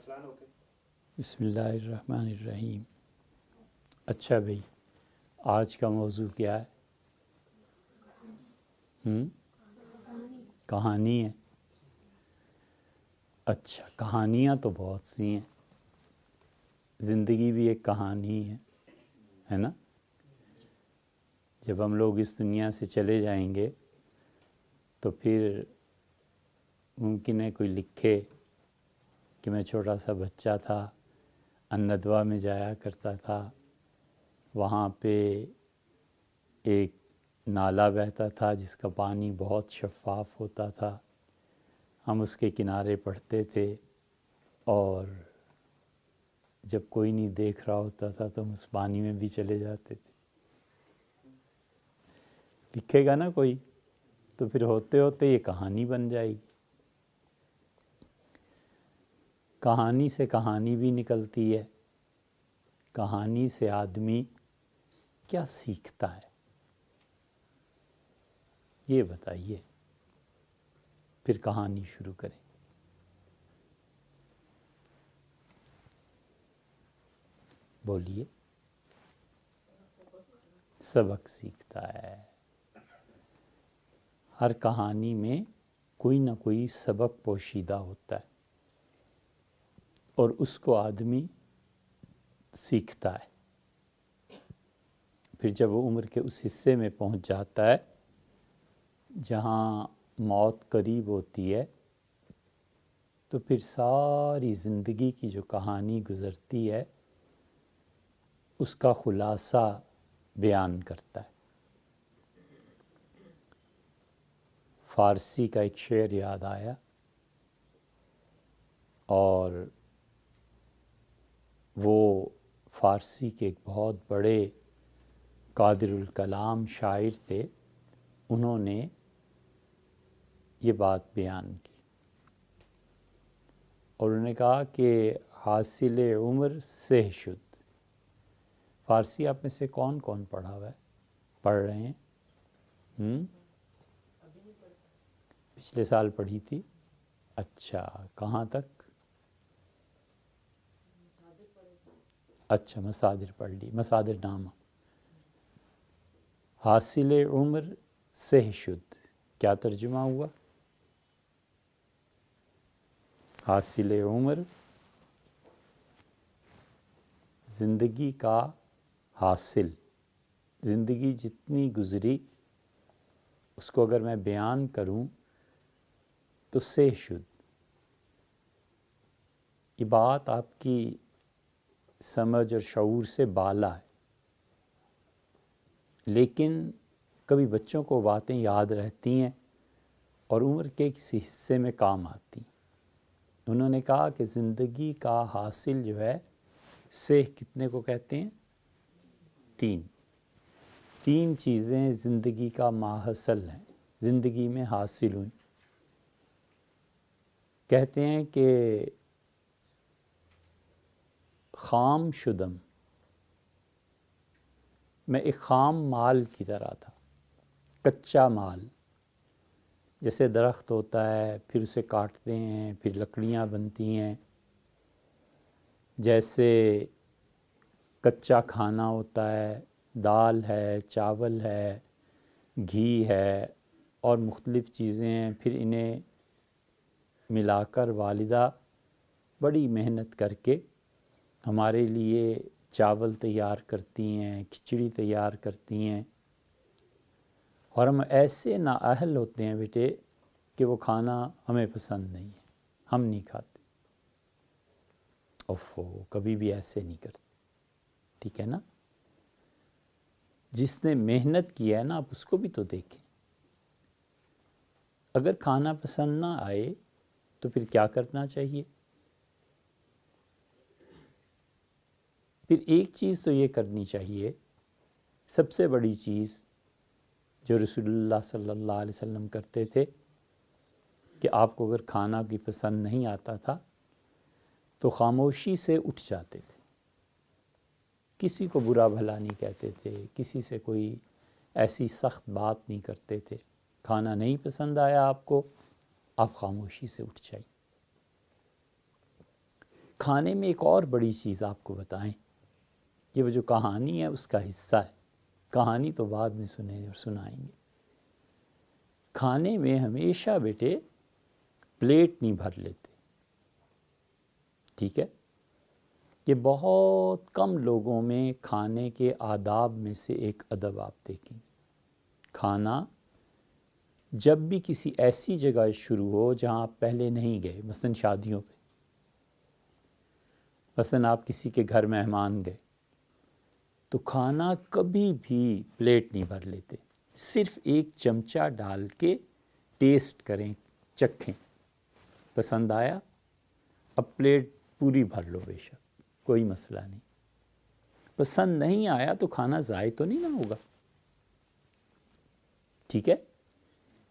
بسم اللہ الرحمن الرحیم۔ اچھا بھائی، آج کا موضوع کیا ہے؟ کہانی ہے۔ اچھا، کہانیاں تو بہت سی ہیں، زندگی بھی ایک کہانی ہے نا؟ جب ہم لوگ اس دنیا سے چلے جائیں گے تو پھر ممکن ہے کوئی لکھے کہ میں چھوٹا سا بچہ تھا، الندوہ میں جایا کرتا تھا، وہاں پہ ایک نالا بہتا تھا جس کا پانی بہت شفاف ہوتا تھا، ہم اس کے کنارے پڑھتے تھے اور جب کوئی نہیں دیکھ رہا ہوتا تھا تو ہم اس پانی میں بھی چلے جاتے تھے۔ لکھے گا نا کوئی تو پھر ہوتے ہوتے یہ کہانی بن جائے گی۔ کہانی سے کہانی بھی نکلتی ہے۔ کہانی سے آدمی کیا سیکھتا ہے یہ بتائیے، پھر کہانی شروع کریں۔ بولیے۔ سبق سیکھتا ہے۔ ہر کہانی میں کوئی نہ کوئی سبق پوشیدہ ہوتا ہے اور اس کو آدمی سیکھتا ہے۔ پھر جب وہ عمر کے اس حصے میں پہنچ جاتا ہے جہاں موت قریب ہوتی ہے تو پھر ساری زندگی کی جو کہانی گزرتی ہے اس کا خلاصہ بیان کرتا ہے۔ فارسی کا ایک شعر یاد آیا اور وہ فارسی کے ایک بہت بڑے قادر الکلام شاعر تھے، انہوں نے یہ بات بیان کی اور انہوں نے کہا کہ حاصل عمر سہ شد۔ فارسی آپ میں سے کون کون پڑھا ہوا ہے؟ پڑھ رہے ہیں؟ پچھلے سال پڑھی تھی؟ اچھا، کہاں تک؟ اچھا، مصادر پڑھ لی، مصادر نامہ۔ حاصل عمر سہ شد، کیا ترجمہ ہوا؟ حاصل عمر زندگی کا حاصل، زندگی جتنی گزری اس کو اگر میں بیان کروں تو سہ شد۔ یہ بات آپ کی سمجھ اور شعور سے بالا ہے، لیکن کبھی بچوں کو باتیں یاد رہتی ہیں اور عمر کے کسی حصے میں کام آتی ہیں۔ انہوں نے کہا کہ زندگی کا حاصل جو ہے سہ کتنے کو کہتے ہیں؟ تین چیزیں زندگی کا ماحصل ہیں، زندگی میں حاصل ہوئیں۔ کہتے ہیں کہ خام شدم، میں ایک خام مال کی طرح تھا، کچا مال۔ جیسے درخت ہوتا ہے، پھر اسے کاٹتے ہیں، پھر لکڑیاں بنتی ہیں، جیسے کچا کھانا ہوتا ہے، دال ہے، چاول ہے، گھی ہے اور مختلف چیزیں ہیں، پھر انہیں ملا کر والدہ بڑی محنت کر کے ہمارے لیے چاول تیار کرتی ہیں، کھچڑی تیار کرتی ہیں، اور ہم ایسے نااہل ہوتے ہیں بیٹے کہ وہ کھانا ہمیں پسند نہیں ہے، ہم نہیں کھاتے۔ کبھی بھی ایسے نہیں کرتے، ٹھیک ہے نا؟ جس نے محنت کی ہے نا، آپ اس کو بھی تو دیکھیں۔ اگر کھانا پسند نہ آئے تو پھر کیا کرنا چاہیے؟ پھر ایک چیز تو یہ کرنی چاہیے، سب سے بڑی چیز جو رسول اللہ صلی اللہ علیہ وسلم کرتے تھے کہ آپ کو اگر کھانا کی پسند نہیں آتا تھا تو خاموشی سے اٹھ جاتے تھے، کسی کو برا بھلا نہیں کہتے تھے، کسی سے کوئی ایسی سخت بات نہیں کرتے تھے۔ کھانا نہیں پسند آیا آپ کو، آپ خاموشی سے اٹھ جائیں۔ کھانے میں ایک اور بڑی چیز آپ کو بتائیں، یہ وہ جو کہانی ہے اس کا حصہ ہے، کہانی تو بعد میں سنیں اور سنائیں گے۔ کھانے میں ہمیشہ بیٹے پلیٹ نہیں بھر لیتے، ٹھیک ہے؟ کہ بہت کم لوگوں میں کھانے کے آداب میں سے ایک ادب آپ دیکھیں، کھانا جب بھی کسی ایسی جگہ شروع ہو جہاں آپ پہلے نہیں گئے، مثلا شادیوں پہ، مثلا آپ کسی کے گھر مہمان گئے تو کھانا کبھی بھی پلیٹ نہیں بھر لیتے، صرف ایک چمچہ ڈال کے ٹیسٹ کریں، چکھیں، پسند آیا اب پلیٹ پوری بھر لو، بے شک کوئی مسئلہ نہیں، پسند نہیں آیا تو کھانا ضائع تو نہیں نہ ہوگا، ٹھیک ہے؟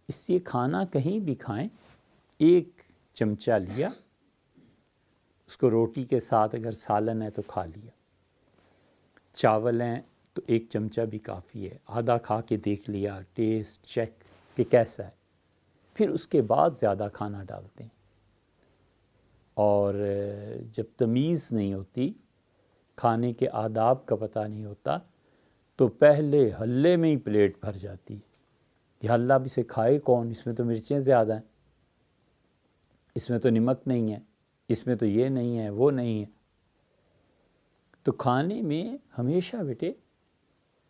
اس لیے کھانا کہیں بھی کھائیں، ایک چمچہ لیا، اس کو روٹی کے ساتھ اگر سالن ہے تو کھا لیا، چاول ہیں تو ایک چمچہ بھی کافی ہے، آدھا کھا کے دیکھ لیا، ٹیسٹ چیک کہ کیسا ہے، پھر اس کے بعد زیادہ کھانا ڈالتے ہیں۔ اور جب تمیز نہیں ہوتی، کھانے کے آداب کا پتہ نہیں ہوتا، تو پہلے حلے میں ہی پلیٹ بھر جاتی ہے کہ حلہ بھی سے کھائے کون، اس میں تو مرچیں زیادہ ہیں، اس میں تو نمک نہیں ہے، اس میں تو یہ نہیں ہے، وہ نہیں ہے۔ تو کھانے میں ہمیشہ بیٹے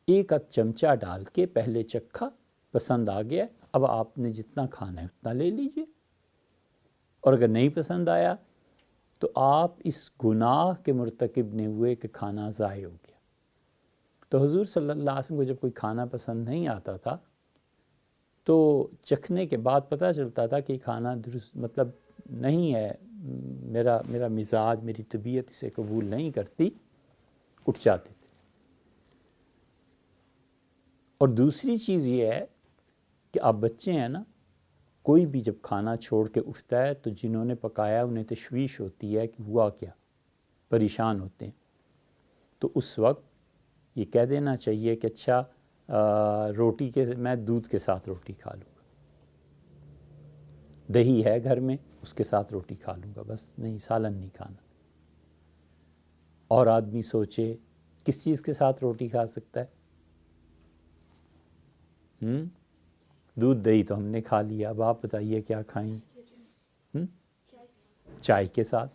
ایک آدھ چمچہ ڈال کے پہلے چکھا، پسند آ گیا، اب آپ نے جتنا کھانا ہے اتنا لے لیجئے، اور اگر نہیں پسند آیا تو آپ اس گناہ کے مرتکب نہیں ہوئے کہ کھانا ضائع ہو گیا۔ تو حضور صلی اللہ علیہ وسلم کو جب کوئی کھانا پسند نہیں آتا تھا تو چکھنے کے بعد پتہ چلتا تھا کہ کھانا درست مطلب نہیں ہے، میرا مزاج، میری طبیعت اسے قبول نہیں کرتی، اٹھ جاتے تھے۔ اور دوسری چیز یہ ہے کہ آپ بچے ہیں نا، کوئی بھی جب کھانا چھوڑ کے اٹھتا ہے تو جنہوں نے پکایا انہیں تشویش ہوتی ہے کہ ہوا کیا، پریشان ہوتے ہیں، تو اس وقت یہ کہہ دینا چاہیے کہ اچھا روٹی کے میں دودھ کے ساتھ روٹی کھا لوں گا، دہی ہے گھر میں اس کے ساتھ روٹی کھا لوں گا، بس نہیں سالن نہیں کھانا۔ اور آدمی سوچے کس چیز کے ساتھ روٹی کھا سکتا ہے؟ دودھ دہی تو ہم نے کھا لیا، اب آپ بتائیے کیا کھائیں؟ چائے کے ساتھ۔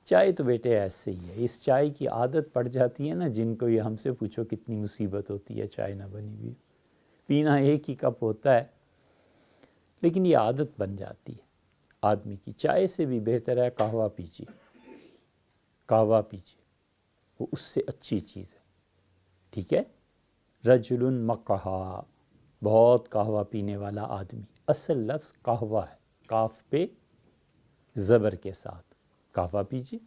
چائے تو بیٹے ایسے ہی ہے، اس چائے کی عادت پڑ جاتی ہے نا جن کو، یہ ہم سے پوچھو کتنی مصیبت ہوتی ہے چائے نہ بنی ہوئی، پینا ایک ہی کپ ہوتا ہے، لیکن یہ عادت بن جاتی ہے آدمی کی۔ چائے سے بھی بہتر ہے قہوہ پیجیے، قہوہ پیجیے، وہ اس سے اچھی چیز ہے، ٹھیک ہے؟ رجل مقہا، بہت قہوہ پینے والا آدمی، اصل لفظ قہوہ ہے، قاف پہ زبر کے ساتھ، قہوہ پیجیے،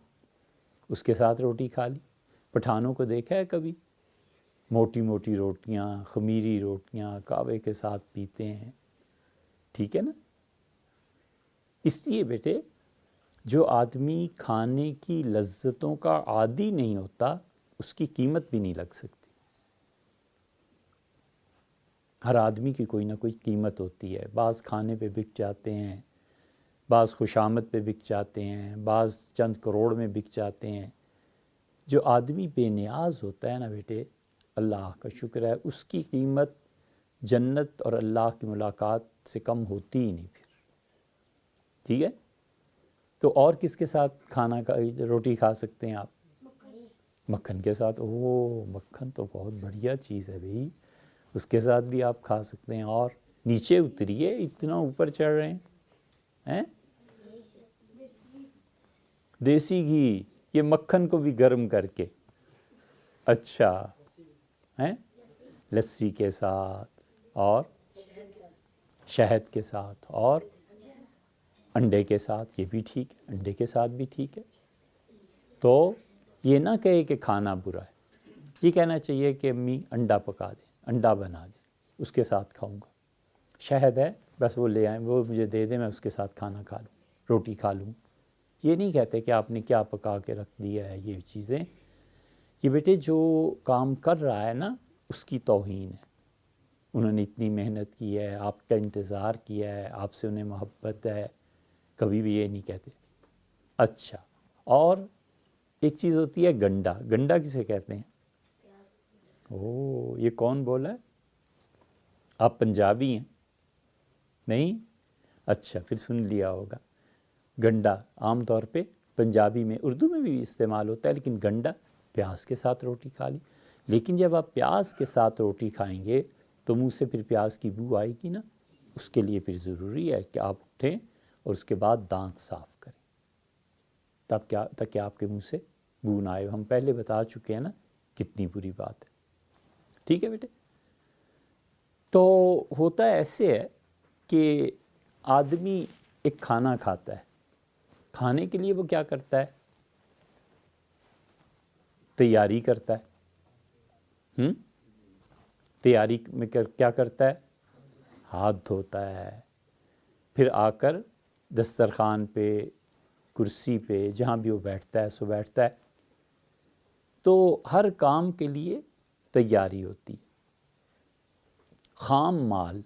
اس کے ساتھ روٹی کھا لی۔ پٹھانوں کو دیکھا ہے کبھی؟ موٹی موٹی روٹیاں، خمیری روٹیاں قہوے کے ساتھ پیتے ہیں، ٹھیک ہے نا؟ اس لیے بیٹے جو آدمی کھانے کی لذتوں کا عادی نہیں ہوتا اس کی قیمت بھی نہیں لگ سکتی۔ ہر آدمی کی کوئی نہ کوئی قیمت ہوتی ہے، بعض کھانے پہ بک جاتے ہیں، بعض خوشامد پہ بک جاتے ہیں، بعض چند کروڑ میں بک جاتے ہیں۔ جو آدمی بے نیاز ہوتا ہے نا بیٹے، اللہ کا شکر ہے، اس کی قیمت جنت اور اللہ کی ملاقات سے کم ہوتی ہی نہیں پھر، ٹھیک ہے؟ تو اور کس کے ساتھ روٹی کھا سکتے ہیں آپ؟ مکھن کے ساتھ۔ اوہ مکھن تو بہت بڑھیا چیز ہے بھئی، اس کے ساتھ بھی آپ کھا سکتے ہیں۔ اور نیچے اتریے، اتنا اوپر چڑھ رہے ہیں، دیسی گھی، یہ مکھن کو بھی گرم کر کے، اچھا ہیں، لسی کے ساتھ، اور شہد کے ساتھ، اور انڈے کے ساتھ، یہ بھی ٹھیک ہے، انڈے کے ساتھ بھی ٹھیک ہے۔ تو یہ نہ کہے کہ کھانا برا ہے، یہ کہنا چاہیے کہ امی انڈا پکا دیں، انڈا بنا دیں، اس کے ساتھ کھاؤں گا۔ شہد ہے بس وہ لے آئیں، وہ مجھے دے دیں، میں اس کے ساتھ کھانا کھا لوں، روٹی کھا لوں۔ یہ نہیں کہتے کہ آپ نے کیا پکا کے رکھ دیا ہے یہ چیزیں۔ یہ بیٹے جو کام کر رہا ہے نا اس کی توہین ہے، انہوں نے اتنی محنت کی ہے، آپ کا انتظار کیا ہے، آپ سے انہیں محبت ہے، کبھی بھی یہ نہیں کہتے۔ اچھا اور ایک چیز ہوتی ہے گنڈا. گنڈا کسے کہتے ہیں؟ یہ کون بولا ہے؟ آپ پنجابی ہیں؟ نہیں؟ اچھا پھر سن لیا ہوگا. گنڈا عام طور پہ پنجابی میں، اردو میں بھی استعمال ہوتا ہے، لیکن گنڈا پیاز کے ساتھ روٹی کھا لی. لیکن جب آپ پیاز کے ساتھ روٹی کھائیں گے تو منہ سے پھر پیاز کی بو آئے گی نا. اس کے لیے پھر ضروری ہے کہ آپ اٹھیں اور اس کے بعد دانت صاف کریں، تب کیا تاکہ آپ کے منہ سے بو نہ آئے. ہم پہلے بتا چکے ہیں نا کتنی بری بات ہے. ٹھیک ہے بیٹے؟ تو ہوتا ایسے ہے کہ آدمی ایک کھانا کھاتا ہے، کھانے کے لیے وہ کیا کرتا ہے؟ تیاری کرتا ہے. تیاری میں کیا کرتا ہے؟ ہاتھ دھوتا ہے، پھر آ کر دسترخوان پہ، کرسی پہ، جہاں بھی وہ بیٹھتا ہے سو بیٹھتا ہے. تو ہر کام کے لیے تیاری ہوتی. خام مال،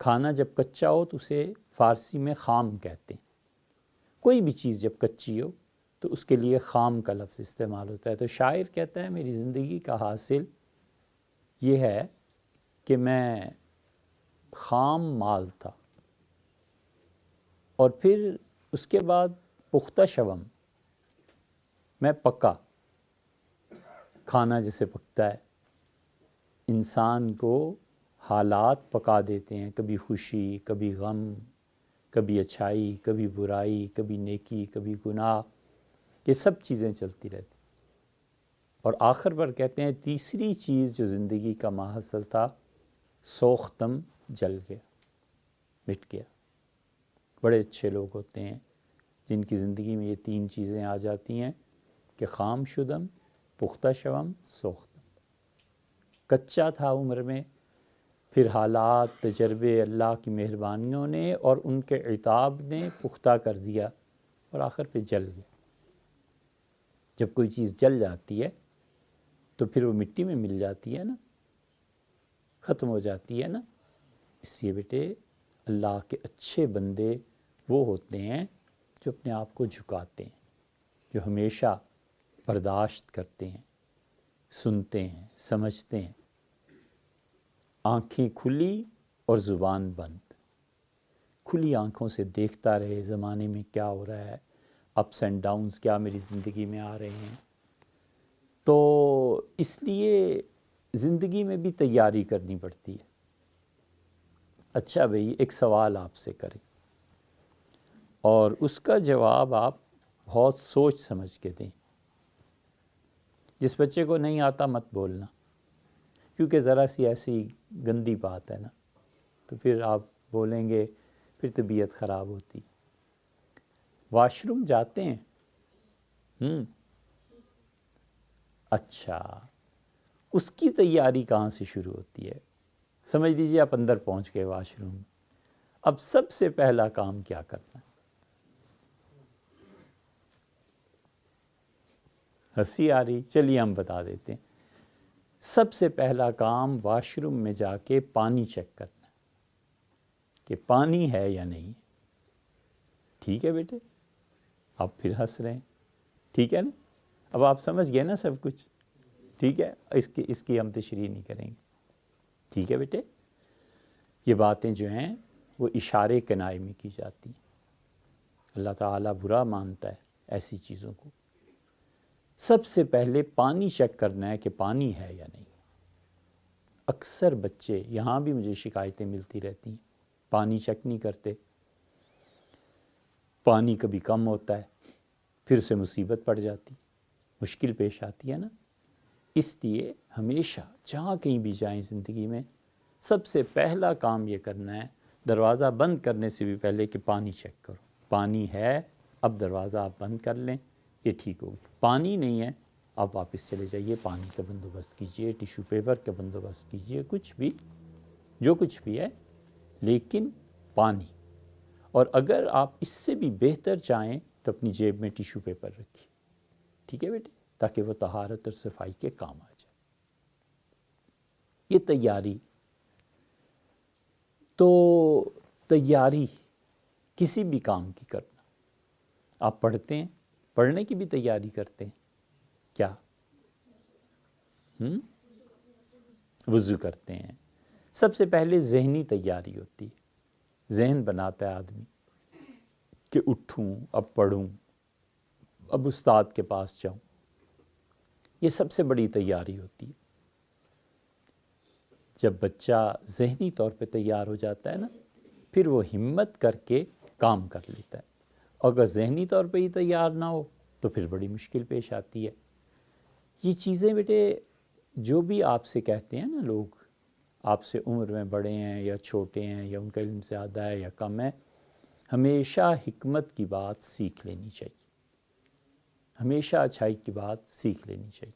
کھانا جب کچا ہو تو اسے فارسی میں خام کہتے ہیں. کوئی بھی چیز جب کچی ہو تو اس کے لیے خام کا لفظ استعمال ہوتا ہے. تو شاعر کہتا ہے میری زندگی کا حاصل یہ ہے کہ میں خام مال تھا، اور پھر اس کے بعد پختہ شوم، میں پکا. کھانا جیسے پکتا ہے، انسان کو حالات پکا دیتے ہیں، کبھی خوشی، کبھی غم، کبھی اچھائی، کبھی برائی، کبھی نیکی، کبھی گناہ. یہ سب چیزیں چلتی رہتی. اور آخر پر کہتے ہیں تیسری چیز جو زندگی کا ماحصل تھا، سوختم جل گیا، مٹ گیا. بڑے اچھے لوگ ہوتے ہیں جن کی زندگی میں یہ تین چیزیں آ جاتی ہیں کہ خام شدم، پختہ شوم، سوختم. کچا تھا عمر میں، پھر حالات، تجربے، اللہ کی مہربانیوں نے اور ان کے عتاب نے پختہ کر دیا، اور آخر پہ جل گیا. جب کوئی چیز جل جاتی ہے تو پھر وہ مٹی میں مل جاتی ہے نا، ختم ہو جاتی ہے نا. اس لیے بیٹے اللہ کے اچھے بندے وہ ہوتے ہیں جو اپنے آپ کو جھکاتے ہیں، جو ہمیشہ برداشت کرتے ہیں، سنتے ہیں، سمجھتے ہیں. آنکھیں کھلی اور زبان بند. کھلی آنکھوں سے دیکھتا رہے زمانے میں کیا ہو رہا ہے، اپس اینڈ ڈاؤنز کیا میری زندگی میں آ رہے ہیں. تو اس لیے زندگی میں بھی تیاری کرنی پڑتی ہے. اچھا بھئی ایک سوال آپ سے کریں اور اس کا جواب آپ بہت سوچ سمجھ کے دیں. جس بچے کو نہیں آتا مت بولنا، کیونکہ ذرا سی ایسی گندی بات ہے نا، تو پھر آپ بولیں گے، پھر طبیعت خراب ہوتی. واش روم جاتے ہیں؟ اچھا، اس کی تیاری کہاں سے شروع ہوتی ہے؟ سمجھ لیجیے آپ اندر پہنچ گئے واش روم. اب سب سے پہلا کام کیا کرنا ہے؟ ہنسی آ رہی؟ چلیے ہم بتا دیتے ہیں. سب سے پہلا کام واش روم میں جا کے پانی چیک کرنا ہے کہ پانی ہے یا نہیں. ٹھیک ہے بیٹے؟ آپ پھر ہنس رہے ہیں. ٹھیک ہے نا؟ اب آپ سمجھ گئے نا سب کچھ؟ ٹھیک ہے، اس کی ہم تشریح نہیں کریں گے. ٹھیک ہے بیٹے؟ یہ باتیں جو ہیں وہ اشارے کنائے میں کی جاتی ہیں. اللہ تعالیٰ برا مانتا ہے ایسی چیزوں کو. سب سے پہلے پانی چیک کرنا ہے کہ پانی ہے یا نہیں. اکثر بچے، یہاں بھی مجھے شکایتیں ملتی رہتی ہیں، پانی چیک نہیں کرتے. پانی کبھی کم ہوتا ہے، پھر سے مصیبت پڑ جاتی، مشکل پیش آتی ہے نا. اس لیے ہمیشہ جہاں کہیں بھی جائیں زندگی میں، سب سے پہلا کام یہ کرنا ہے، دروازہ بند کرنے سے بھی پہلے کہ پانی چیک کرو. پانی ہے، اب دروازہ آپ بند کر لیں، یہ ٹھیک ہوگی. پانی نہیں ہے، آپ واپس چلے جائیے، پانی کا بندوبست کیجئے، ٹیشو پیپر کا بندوبست کیجئے، کچھ بھی، جو کچھ بھی ہے، لیکن پانی. اور اگر آپ اس سے بھی بہتر چاہیں تو اپنی جیب میں ٹیشو پیپر رکھیے. ٹھیک ہے بیٹے؟ تاکہ وہ طہارت اور صفائی کے کام آ جائے. یہ تیاری. تو تیاری کسی بھی کام کی کرنا. آپ پڑھتے ہیں، پڑھنے کی بھی تیاری کرتے ہیں کیا؟ وضو کرتے ہیں. سب سے پہلے ذہنی تیاری ہوتی ہے، ذہن بناتا ہے آدمی کہ اٹھوں، اب پڑھوں، اب استاد کے پاس جاؤں. یہ سب سے بڑی تیاری ہوتی ہے. جب بچہ ذہنی طور پہ تیار ہو جاتا ہے نا، پھر وہ ہمت کر کے کام کر لیتا ہے. اگر ذہنی طور پہ ہی تیار نہ ہو تو پھر بڑی مشکل پیش آتی ہے. یہ چیزیں بیٹے جو بھی آپ سے کہتے ہیں نا لوگ، آپ سے عمر میں بڑے ہیں یا چھوٹے ہیں یا ان کا علم زیادہ ہے یا کم ہے، ہمیشہ حکمت کی بات سیکھ لینی چاہیے، ہمیشہ اچھائی کی بات سیکھ لینی چاہیے.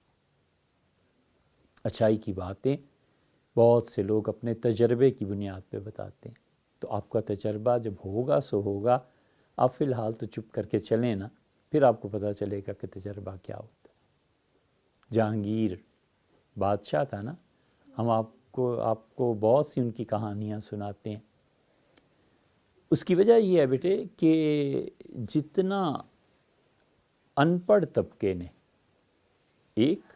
اچھائی کی باتیں بہت سے لوگ اپنے تجربے کی بنیاد پہ بتاتے ہیں. تو آپ کا تجربہ جب ہوگا سو ہوگا، آپ فی الحال تو چپ کر کے چلیں نا، پھر آپ کو پتہ چلے گا کہ تجربہ کیا ہوتا ہے. جہانگیر بادشاہ تھا نا، ہم آپ کو بہت سی ان کی کہانیاں سناتے ہیں. اس کی وجہ یہ ہے بیٹے کہ جتنا ان پڑھ طبقے نے، ایک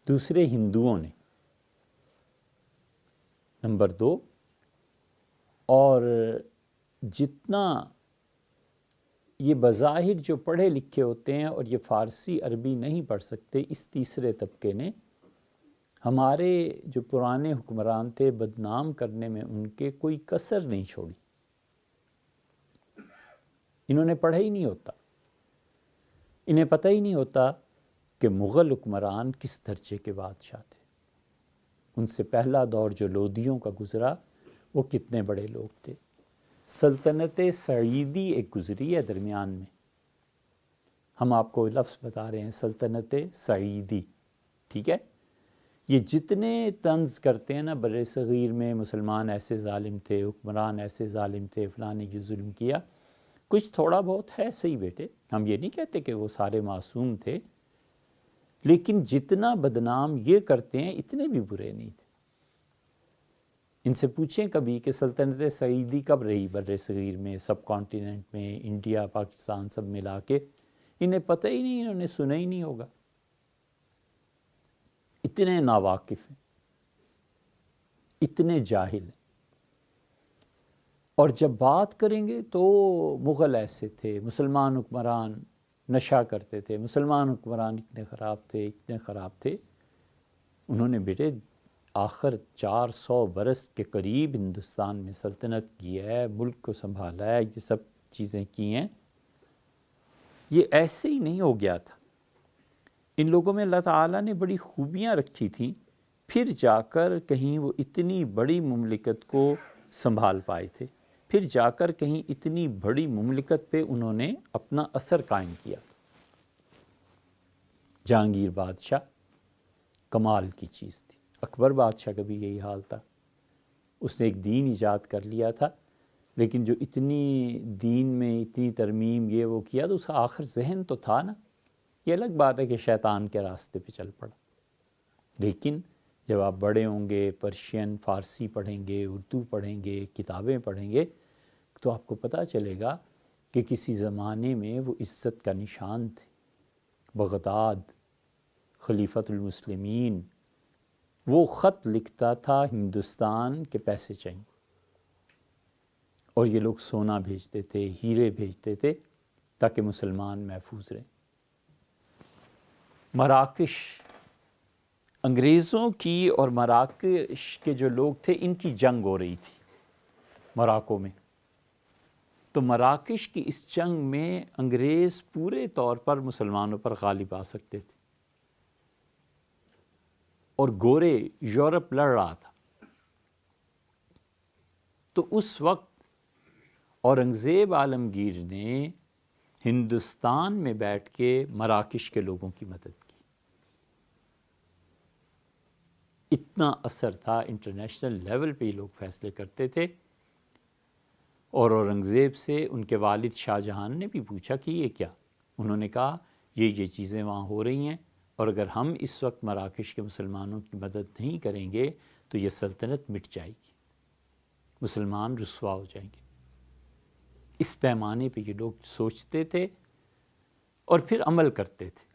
دوسرے ہندوؤں نے، نمبر 2، اور جتنا یہ بظاہر جو پڑھے لکھے ہوتے ہیں اور یہ فارسی عربی نہیں پڑھ سکتے، اس تیسرے طبقے نے ہمارے جو پرانے حکمران تھے بدنام کرنے میں ان کے کوئی کسر نہیں چھوڑی. انہوں نے پڑھا ہی نہیں ہوتا، انہیں پتہ ہی نہیں ہوتا کہ مغل حکمران کس درجے کے بادشاہ تھے. ان سے پہلا دور جو لودھیوں کا گزرا وہ کتنے بڑے لوگ تھے. سلطنت سعیدی ایک گزری ہے درمیان میں، ہم آپ کو لفظ بتا رہے ہیں سلطنت سعیدی، ٹھیک ہے. یہ جتنے طنز کرتے ہیں نا بر صغیر میں، مسلمان ایسے ظالم تھے، حکمران ایسے ظالم تھے، فلاں نے یہ ظلم کیا، کچھ تھوڑا بہت ہے صحیح بیٹے، ہم یہ نہیں کہتے کہ وہ سارے معصوم تھے، لیکن جتنا بدنام یہ کرتے ہیں اتنے بھی برے نہیں تھے. ان سے پوچھیں کبھی کہ سلطنت سعیدی کب رہی بر صغیر میں، سب کانٹیننٹ میں، انڈیا پاکستان سب ملا کے، انہیں پتہ ہی نہیں، انہوں نے سنا ہی نہیں ہوگا. اتنے ناواقف ہیں، اتنے جاہل ہیں. اور جب بات کریں گے تو مغل ایسے تھے، مسلمان حکمران نشہ کرتے تھے، مسلمان حکمران اتنے خراب تھے، اتنے خراب تھے. انہوں نے بیٹے آخر 400 برس کے قریب ہندوستان میں سلطنت کی ہے، ملک کو سنبھالا ہے، یہ سب چیزیں کی ہیں. یہ ایسے ہی نہیں ہو گیا تھا. ان لوگوں میں اللہ تعالیٰ نے بڑی خوبیاں رکھی تھیں، پھر جا کر کہیں وہ اتنی بڑی مملکت کو سنبھال پائے تھے، پھر جا کر کہیں اتنی بڑی مملکت پہ انہوں نے اپنا اثر قائم کیا. جہانگیر بادشاہ کمال کی چیز تھی. اکبر بادشاہ کا بھی یہی حال تھا. اس نے ایک دین ایجاد کر لیا تھا، لیکن جو اتنی دین میں اتنی ترمیم یہ وہ کیا تو اس کا آخر ذہن تو تھا نا. یہ الگ بات ہے کہ شیطان کے راستے پہ چل پڑا. لیکن جب آپ بڑے ہوں گے، پرشین فارسی پڑھیں گے، اردو پڑھیں گے، کتابیں پڑھیں گے، تو آپ کو پتہ چلے گا کہ کسی زمانے میں وہ عزت کا نشان تھے. بغداد خلیفۃ المسلمین وہ خط لکھتا تھا ہندوستان کے پیسے چاہیے، اور یہ لوگ سونا بھیجتے تھے، ہیرے بھیجتے تھے تاکہ مسلمان محفوظ رہیں. مراکش انگریزوں کی اور مراکش کے جو لوگ تھے ان کی جنگ ہو رہی تھی مراکو میں. تو مراکش کی اس جنگ میں انگریز پورے طور پر مسلمانوں پر غالب آ سکتے تھے، اور گورے یورپ لڑ رہا تھا. تو اس وقت اورنگزیب عالمگیر نے ہندوستان میں بیٹھ کے مراکش کے لوگوں کی مدد کی. اتنا اثر تھا، انٹرنیشنل لیول پہ یہ لوگ فیصلے کرتے تھے. اور اورنگزیب سے ان کے والد شاہ جہان نے بھی پوچھا کہ یہ کیا؟ انہوں نے کہا یہ چیزیں وہاں ہو رہی ہیں، اور اگر ہم اس وقت مراکش کے مسلمانوں کی مدد نہیں کریں گے تو یہ سلطنت مٹ جائے گی، مسلمان رسوا ہو جائیں گے. اس پیمانے پہ یہ لوگ سوچتے تھے اور پھر عمل کرتے تھے۔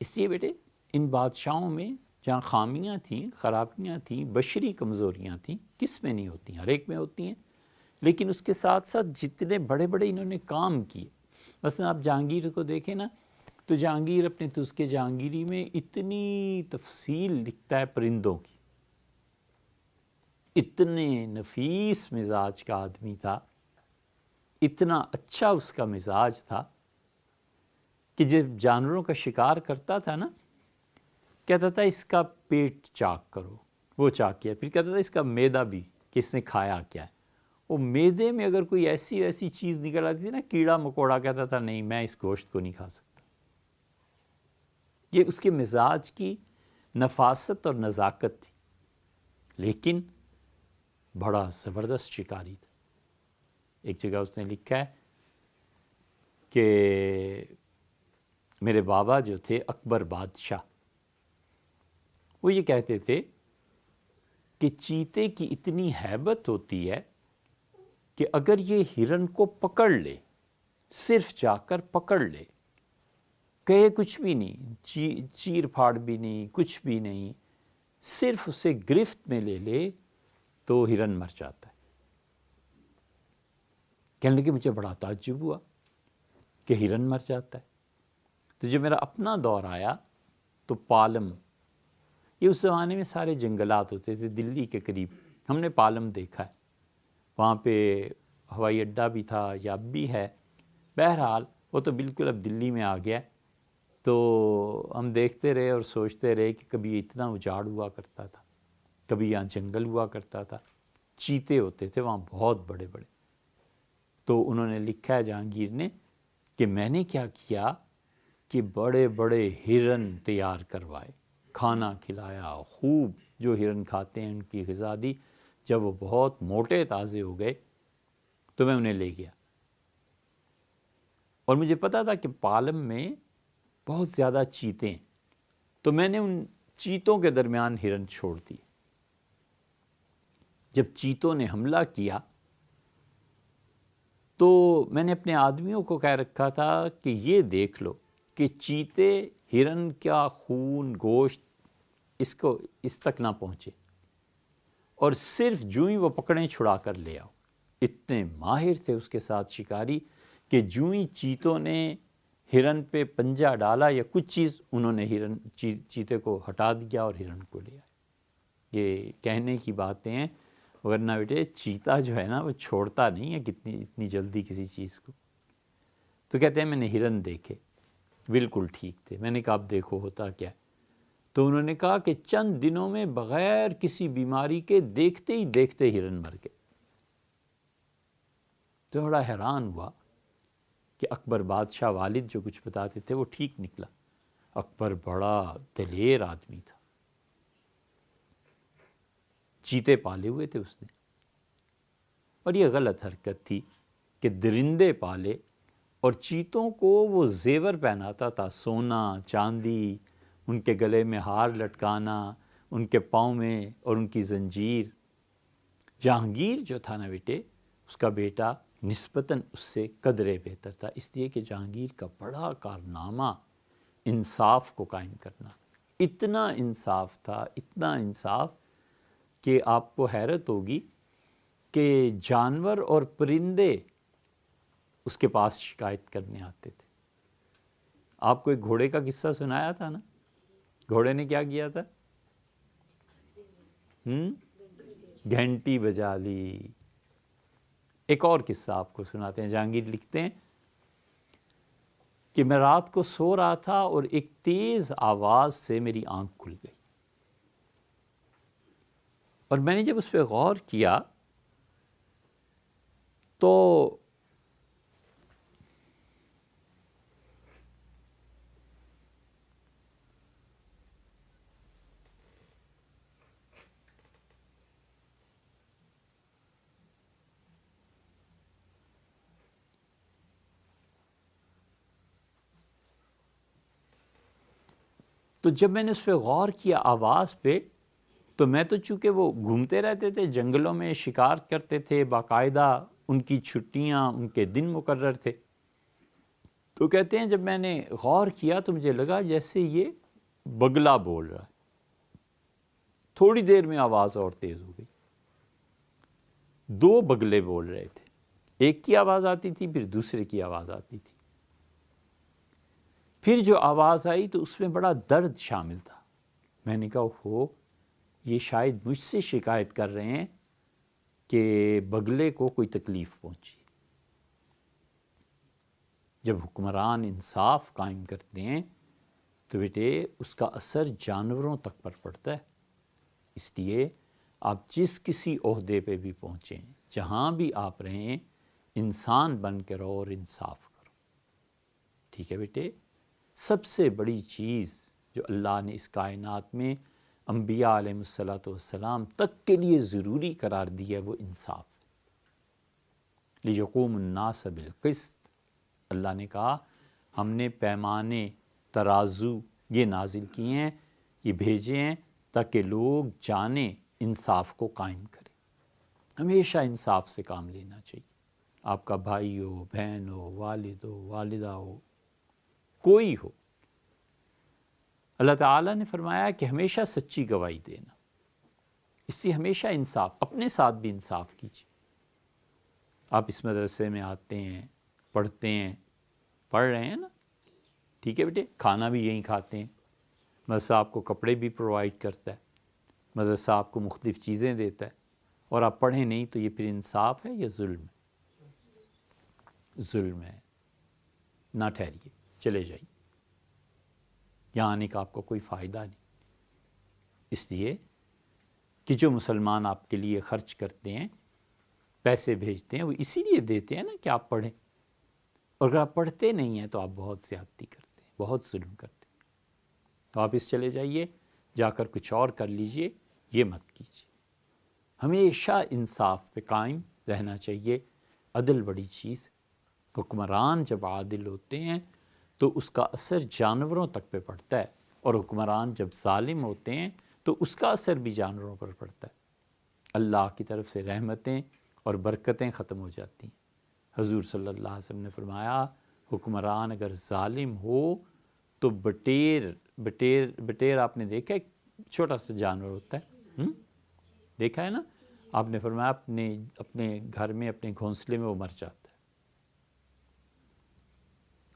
اس لیے بیٹے ان بادشاہوں میں جہاں خامیاں تھیں، خرابیاں تھیں، بشری کمزوریاں تھیں، کس میں نہیں ہوتی ہیں؟ ہر ایک میں ہوتی ہیں، لیکن اس کے ساتھ ساتھ جتنے بڑے بڑے انہوں نے کام کیے، مثلا آپ جہانگیر کو دیکھیں نا، تو جہانگیر اپنے تذکرے جہانگیری میں اتنی تفصیل لکھتا ہے پرندوں کی، اتنے نفیس مزاج کا آدمی تھا، اتنا اچھا اس کا مزاج تھا کہ جب جانوروں کا شکار کرتا تھا نا، کہتا تھا اس کا پیٹ چاک کرو، وہ چاک کیا، پھر کہتا تھا اس کا معدہ بھی کہ اس نے کھایا کیا ہے۔ وہ معدے میں اگر کوئی ایسی چیز نکل آتی تھی نا، کیڑا مکوڑا، کہتا تھا نہیں میں اس گوشت کو نہیں کھا سکتا۔ یہ اس کے مزاج کی نفاست اور نزاکت تھی، لیکن بڑا زبردست شکاری تھا۔ ایک جگہ اس نے لکھا ہے کہ میرے بابا جو تھے اکبر بادشاہ، وہ یہ کہتے تھے کہ چیتے کی اتنی ہیبت ہوتی ہے کہ اگر یہ ہرن کو پکڑ لے، صرف جا کر پکڑ لے، کہے کچھ بھی نہیں، چیر پھاڑ بھی نہیں، کچھ بھی نہیں، صرف اسے گرفت میں لے لے تو ہرن مر جاتا ہے۔ کہنے لگے مجھے بڑا تعجب ہوا کہ ہرن مر جاتا ہے۔ تو جب میرا اپنا دور آیا تو پالم، یہ اس زمانے میں سارے جنگلات ہوتے تھے دلی کے قریب، ہم نے پالم دیکھا ہے، وہاں پہ ہوائی اڈہ بھی تھا یا اب بھی ہے، بہرحال وہ تو بالکل اب دلی میں آ گیا۔ تو ہم دیکھتے رہے اور سوچتے رہے کہ کبھی اتنا اجاڑ ہوا کرتا تھا، کبھی یہاں جنگل ہوا کرتا تھا، چیتے ہوتے تھے وہاں بہت بڑے بڑے۔ تو انہوں نے لکھا ہے جہانگیر نے کہ میں نے کیا کیا کہ بڑے بڑے ہرن تیار کروائے، کھانا کھلایا خوب، جو ہرن کھاتے ہیں ان کی غذا دی۔ جب وہ بہت موٹے تازے ہو گئے تو میں انہیں لے گیا، اور مجھے پتا تھا کہ پالم میں بہت زیادہ چیتے ہیں، تو میں نے ان چیتوں کے درمیان ہرن چھوڑ دیے۔ جب چیتوں نے حملہ کیا تو میں نے اپنے آدمیوں کو کہہ رکھا تھا کہ یہ دیکھ لو کہ چیتے ہرن کا خون گوشت اس تک نہ پہنچے، اور صرف جوں ہی وہ پکڑیں چھڑا کر لے آؤ۔ اتنے ماہر تھے اس کے ساتھ شکاری کہ جوں ہی چیتوں نے ہرن پہ پنجہ ڈالا یا کچھ چیز، انہوں نے چیتے کو ہٹا دیا اور ہرن کو لے آئے۔ یہ کہنے کی باتیں ہیں، ورنہ بیٹے چیتا جو ہے نا وہ چھوڑتا نہیں ہے اتنی جلدی کسی چیز کو۔ تو کہتے ہیں میں نے ہرن دیکھے، بالکل ٹھیک تھے۔ میں نے کہا اب دیکھو ہوتا کیا ہے؟ تو انہوں نے کہا کہ چند دنوں میں بغیر کسی بیماری کے دیکھتے ہی دیکھتے ہرن مر گئے۔ تو بڑا حیران ہوا کہ اکبر بادشاہ والد جو کچھ بتاتے تھے وہ ٹھیک نکلا۔ اکبر بڑا دلیر آدمی تھا، چیتے پالے ہوئے تھے اس نے، اور یہ غلط حرکت تھی کہ درندے پالے اور چیتوں کو وہ زیور پہناتا تھا، سونا چاندی، ان کے گلے میں ہار لٹکانا، ان کے پاؤں میں، اور ان کی زنجیر۔ جہانگیر جو تھا نا بیٹے، اس کا بیٹا نسبتاً اس سے قدرے بہتر تھا، اس لیے کہ جہانگیر کا بڑا کارنامہ انصاف کو قائم کرنا، اتنا انصاف تھا، اتنا انصاف کہ آپ کو حیرت ہوگی کہ جانور اور پرندے اس کے پاس شکایت کرنے آتے تھے۔ آپ کو ایک گھوڑے کا قصہ سنایا تھا نا، گھوڑے نے کیا کیا تھا؟ گھنٹی بجا لی۔ ایک اور قصہ آپ کو سناتے ہیں۔ جہانگیر لکھتے ہیں کہ میں رات کو سو رہا تھا اور ایک تیز آواز سے میری آنکھ کھل گئی، اور میں نے جب اس پہ غور کیا تو جب میں نے اس پہ غور کیا آواز پہ، تو میں تو چونکہ وہ گھومتے رہتے تھے جنگلوں میں، شکار کرتے تھے باقاعدہ، ان کی چھٹیاں، ان کے دن مقرر تھے، تو کہتے ہیں جب میں نے غور کیا تو مجھے لگا جیسے یہ بگلا بول رہا ہے. تھوڑی دیر میں آواز اور تیز ہو گئی. 2 بگلے بول رہے تھے. ایک کی آواز آتی تھی، پھر دوسرے کی آواز آتی تھی. پھر جو آواز آئی تو اس میں بڑا درد شامل تھا. میں نے کہا ہو یہ شاید مجھ سے شکایت کر رہے ہیں کہ بگلے کو کوئی تکلیف پہنچی. جب حکمران انصاف قائم کرتے ہیں تو بیٹے اس کا اثر جانوروں تک پر پڑتا ہے. اس لیے آپ جس کسی عہدے پہ بھی پہنچیں، جہاں بھی آپ رہیں، انسان بن کے رہو اور انصاف کرو. ٹھیک ہے بیٹے؟ سب سے بڑی چیز جو اللہ نے اس کائنات میں انبیاء علیہ السلام تک کے لیے ضروری قرار دی ہے وہ انصاف. لِيَقُومُ النَّاسَ بِالْقِسْطِ. اللہ نے کہا ہم نے پیمانے، ترازو یہ نازل کیے ہیں، یہ بھیجے ہیں تاکہ لوگ جانیں، انصاف کو قائم کریں. ہمیشہ انصاف سے کام لینا چاہیے. آپ کا بھائی ہو، بہن ہو، والد ہو، والدہ ہو، کوئی ہو. اللہ تعالیٰ نے فرمایا کہ ہمیشہ سچی گواہی دینا. اس لیے ہمیشہ انصاف، اپنے ساتھ بھی انصاف کیجیے. آپ اس مدرسے میں آتے ہیں، پڑھتے ہیں، پڑھ رہے ہیں نا، ٹھیک ہے بیٹے؟ کھانا بھی یہیں کھاتے ہیں. مدرسہ آپ کو کپڑے بھی پرووائڈ کرتا ہے، مدرسہ آپ کو مختلف چیزیں دیتا ہے، اور آپ پڑھیں نہیں تو یہ پھر انصاف ہے یا ظلم ہے؟ ظلم ہے. نہ ٹھہریے، چلے جائیے. یہاں آنے کا آپ کو کوئی فائدہ نہیں. اس لیے کہ جو مسلمان آپ کے لیے خرچ کرتے ہیں، پیسے بھیجتے ہیں، وہ اسی لیے دیتے ہیں نا کہ آپ پڑھیں. اور اگر آپ پڑھتے نہیں ہیں تو آپ بہت زیادتی کرتے ہیں، بہت ظلم کرتے ہیں. تو آپ اس چلے جائیے، جا کر کچھ اور کر لیجئے، یہ مت کیجیے. ہمیشہ انصاف پہ قائم رہنا چاہیے. عدل بڑی چیز. حکمران جب عادل ہوتے ہیں تو اس کا اثر جانوروں تک پہ پڑتا ہے، اور حکمران جب ظالم ہوتے ہیں تو اس کا اثر بھی جانوروں پر پڑتا ہے. اللہ کی طرف سے رحمتیں اور برکتیں ختم ہو جاتی ہیں. حضور صلی اللہ علیہ وسلم نے فرمایا حکمران اگر ظالم ہو تو بٹیر آپ نے دیکھا ایک چھوٹا سا جانور ہوتا ہے، دیکھا ہے نا؟ آپ نے فرمایا اپنے گھر میں، اپنے گھونسلے میں وہ مر جاتا ہے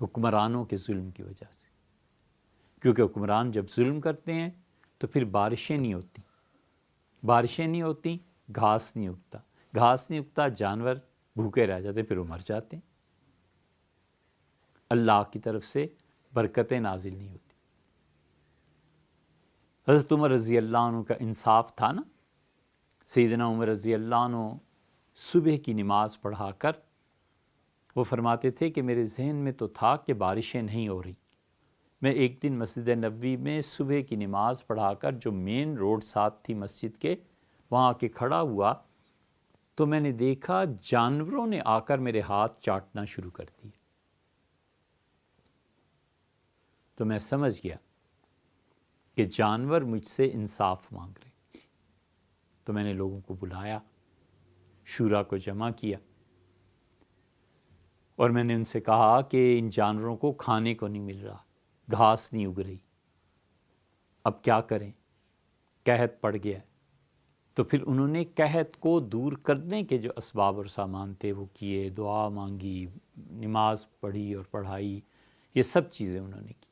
حکمرانوں کے ظلم کی وجہ سے. کیونکہ حکمران جب ظلم کرتے ہیں تو پھر بارشیں نہیں ہوتی، بارشیں نہیں ہوتی، گھاس نہیں اگتا، گھاس نہیں اگتا، جانور بھوکے رہ جاتے، پھر وہ مر جاتے ہیں. اللہ کی طرف سے برکتیں نازل نہیں ہوتی. حضرت عمر رضی اللہ عنہ کا انصاف تھا نا. سیدنا عمر رضی اللہ عنہ صبح کی نماز پڑھا کر وہ فرماتے تھے کہ میرے ذہن میں تو تھا کہ بارشیں نہیں ہو رہی. میں ایک دن مسجد نبوی میں صبح کی نماز پڑھا کر جو مین روڈ ساتھ تھی مسجد کے، وہاں آ کے کھڑا ہوا تو میں نے دیکھا جانوروں نے آ کر میرے ہاتھ چاٹنا شروع کر دیے. تو میں سمجھ گیا کہ جانور مجھ سے انصاف مانگ رہے. تو میں نے لوگوں کو بلایا، شورا کو جمع کیا، اور میں نے ان سے کہا کہ ان جانوروں کو کھانے کو نہیں مل رہا، گھاس نہیں اگ رہی، اب کیا کریں؟ قحط پڑ گیا ہے. تو پھر انہوں نے قحط کو دور کرنے کے جو اسباب اور سامان تھے وہ کیے، دعا مانگی، نماز پڑھی اور پڑھائی، یہ سب چیزیں انہوں نے کی.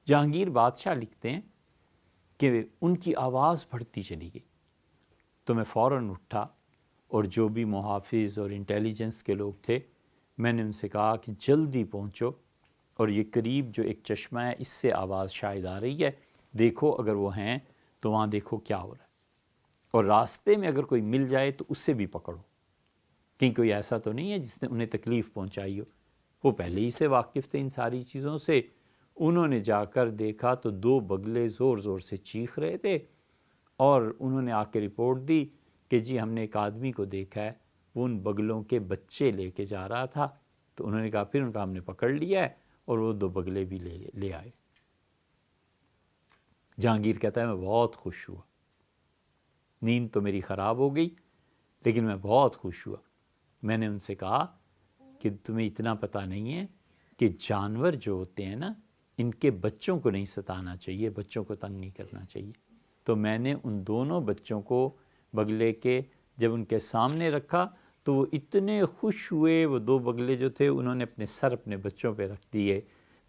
جہانگیر بادشاہ لکھتے ہیں کہ ان کی آواز بڑھتی چلی گئی. تو میں فوراً اٹھا، اور جو بھی محافظ اور انٹیلیجنس کے لوگ تھے میں نے ان سے کہا کہ جلدی پہنچو، اور یہ قریب جو ایک چشمہ ہے اس سے آواز شاید آ رہی ہے، دیکھو اگر وہ ہیں تو وہاں دیکھو کیا ہو رہا ہے، اور راستے میں اگر کوئی مل جائے تو اس سے بھی پکڑو، کیونکہ کوئی ایسا تو نہیں ہے جس نے انہیں تکلیف پہنچائی ہو. وہ پہلے ہی سے واقف تھے ان ساری چیزوں سے. انہوں نے جا کر دیکھا تو 2 بگلے زور زور سے چیخ رہے تھے، اور انہوں نے آ کے رپورٹ دی کہ جی ہم نے ایک آدمی کو دیکھا ہے، وہ ان بگلوں کے بچے لے کے جا رہا تھا. تو انہوں نے کہا پھر ان کا ہم نے پکڑ لیا ہے، اور وہ 2 بگلے بھی لے آئے. جہانگیر کہتا ہے میں بہت خوش ہوا. نیند تو میری خراب ہو گئی لیکن میں بہت خوش ہوا. میں نے ان سے کہا کہ تمہیں اتنا پتہ نہیں ہے کہ کہ جانور جو ہوتے ہیں نا ان کے بچوں کو نہیں ستانا چاہیے، بچوں کو تنگ نہیں کرنا چاہیے. تو میں نے ان دونوں بچوں کو بگلے کے جب ان کے سامنے رکھا تو وہ اتنے خوش ہوئے، وہ دو بگلے جو تھے انہوں نے اپنے سر اپنے بچوں پہ رکھ دیے.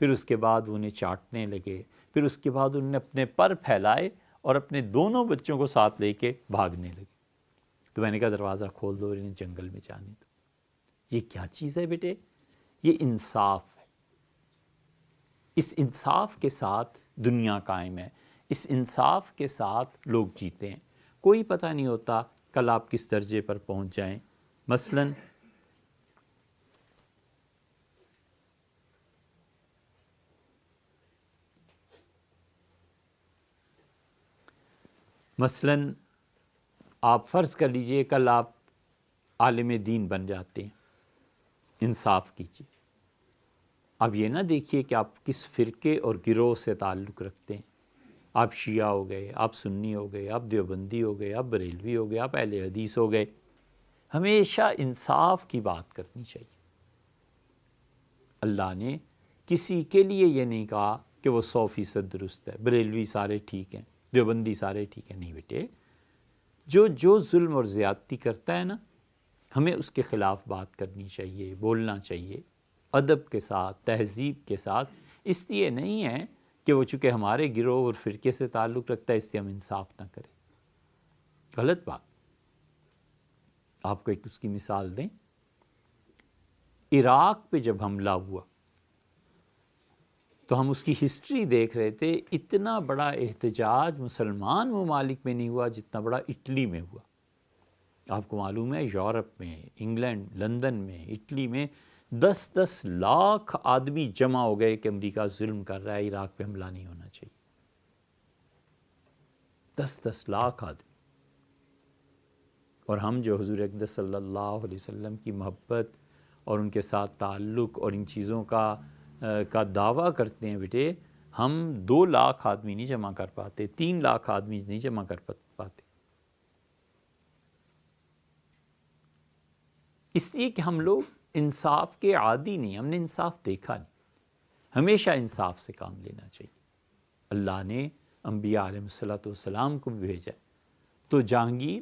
پھر اس کے بعد وہ انہیں چاٹنے لگے. پھر اس کے بعد انہوں نے اپنے پر پھیلائے اور اپنے دونوں بچوں کو ساتھ لے کے بھاگنے لگے. تو میں نے کہا دروازہ کھول دو اور انہیں جنگل میں جانے دو. یہ کیا چیز ہے بیٹے؟ یہ انصاف ہے. اس انصاف کے ساتھ دنیا قائم ہے، اس انصاف کے ساتھ لوگ جیتے ہیں. کوئی پتہ نہیں ہوتا کل آپ کس درجے پر پہنچ جائیں. مثلاً آپ فرض کر لیجئے کل آپ عالم دین بن جاتے ہیں. انصاف کیجیے. اب یہ نہ دیکھیے کہ آپ کس فرقے اور گروہ سے تعلق رکھتے ہیں. آپ شیعہ ہو گئے، آپ سنی ہو گئے، آپ دیوبندی ہو گئے، آپ بریلوی ہو گئے، آپ اہل حدیث ہو گئے. ہمیشہ انصاف کی بات کرنی چاہیے. اللہ نے کسی کے لیے یہ نہیں کہا کہ وہ 100% درست ہے، بریلوی سارے ٹھیک ہیں، دیوبندی سارے ٹھیک ہیں. نہیں بیٹے، جو ظلم اور زیادتی کرتا ہے نا ہمیں اس کے خلاف بات کرنی چاہیے، بولنا چاہیے ادب کے ساتھ، تہذیب کے ساتھ. اس لیے نہیں ہے کہ وہ چونکہ ہمارے گروہ اور فرقے سے تعلق رکھتا ہے اس لیے ہم انصاف نہ کریں. غلط بات. آپ کو ایک اس کی مثال دیں. عراق پہ جب حملہ ہوا تو ہم اس کی ہسٹری دیکھ رہے تھے. اتنا بڑا احتجاج مسلمان ممالک میں نہیں ہوا جتنا بڑا اٹلی میں ہوا. آپ کو معلوم ہے یورپ میں، انگلینڈ، لندن میں، اٹلی میں 10 لاکھ آدمی جمع ہو گئے کہ امریکہ ظلم کر رہا ہے، عراق پہ حملہ نہیں ہونا چاہیے. 10 لاکھ آدمی. اور ہم جو حضور اقدس صلی اللہ علیہ وسلم کی محبت اور ان کے ساتھ تعلق اور ان چیزوں کا دعویٰ کرتے ہیں بیٹے، ہم 2 لاکھ آدمی نہیں جمع کر پاتے، 3 لاکھ آدمی نہیں جمع کر پاتے. اس لیے کہ ہم لوگ انصاف کے عادی نہیں، ہم نے انصاف دیکھا نہیں. ہمیشہ انصاف سے کام لینا چاہیے. اللہ نے انبیاء علیہ الصلوۃ والسلام کو بھی بھیجا. تو جہانگیر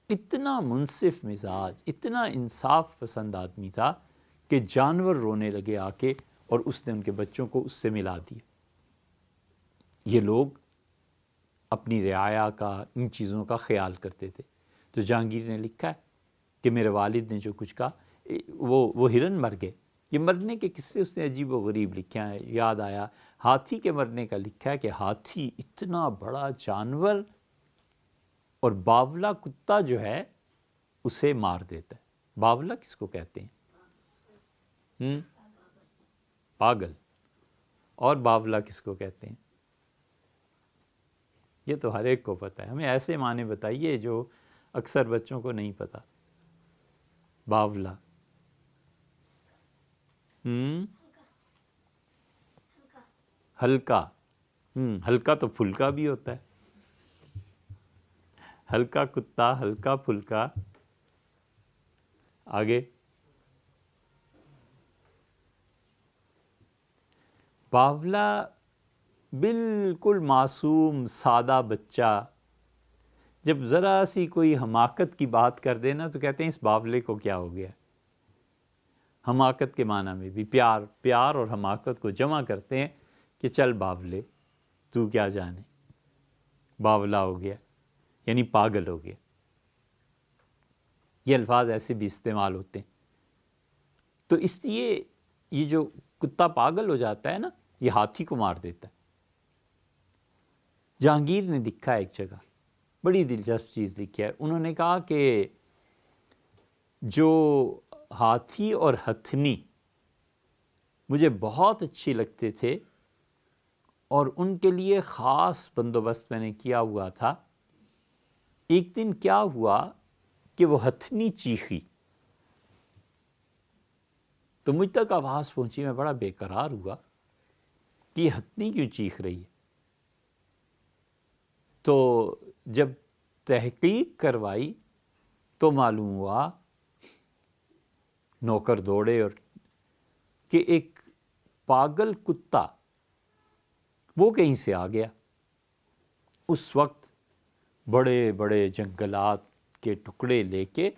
اتنا منصف مزاج، اتنا انصاف پسند آدمی تھا کہ جانور رونے لگے آ کے اور اس نے ان کے بچوں کو اس سے ملا دیا. یہ لوگ اپنی رعایا کا، ان چیزوں کا خیال کرتے تھے. تو جہانگیر نے لکھا ہے کہ میرے والد نے جو کچھ کہا، وہ ہرن مر گئے. یہ مرنے کے قصے اس نے عجیب و غریب لکھے ہیں. یاد آیا ہاتھی کے مرنے کا لکھا ہے کہ ہاتھی اتنا بڑا جانور اور باولا کتا جو ہے اسے مار دیتا ہے. باولا کس کو کہتے ہیں؟ پاگل. اور باولا کس کو کہتے ہیں؟ یہ تو ہر ایک کو پتہ ہے. ہمیں ایسے معنی بتائیے جو اکثر بچوں کو نہیں پتہ. باولا ہلکا. ہلکا تو پھلکا بھی ہوتا ہے. ہلکا کتا، ہلکا پھلکا. آگے باولا بالکل معصوم سادہ بچہ جب ذرا سی کوئی حماقت کی بات کر دے نا تو کہتے ہیں اس باولے کو کیا ہو گیا. حماقت کے معنی میں بھی پیار اور حماقت کو جمع کرتے ہیں کہ چل باولے تو کیا جانے، باولا ہو گیا یعنی پاگل ہو گیا. یہ الفاظ ایسے بھی استعمال ہوتے ہیں. تو اس لیے یہ جو کتا پاگل ہو جاتا ہے نا یہ ہاتھی کو مار دیتا ہے. جہانگیر نے لکھا ہے ایک جگہ بڑی دلچسپ چیز لکھی ہے. انہوں نے کہا کہ جو ہاتھی اور ہتھنی مجھے بہت اچھی لگتے تھے اور ان کے لیے خاص بندوبست میں نے کیا ہوا تھا. ایک دن کیا ہوا کہ وہ ہتھنی چیخی تو مجھ تک آواز پہنچی. میں بڑا بے قرار ہوا کہ یہ ہتھنی کیوں چیخ رہی ہے. تو جب تحقیق کروائی تو معلوم ہوا، نوکر دوڑے اور کہ ایک پاگل کتا وہ کہیں سے آ گیا. اس وقت بڑے بڑے جنگلات کے ٹکڑے لے کے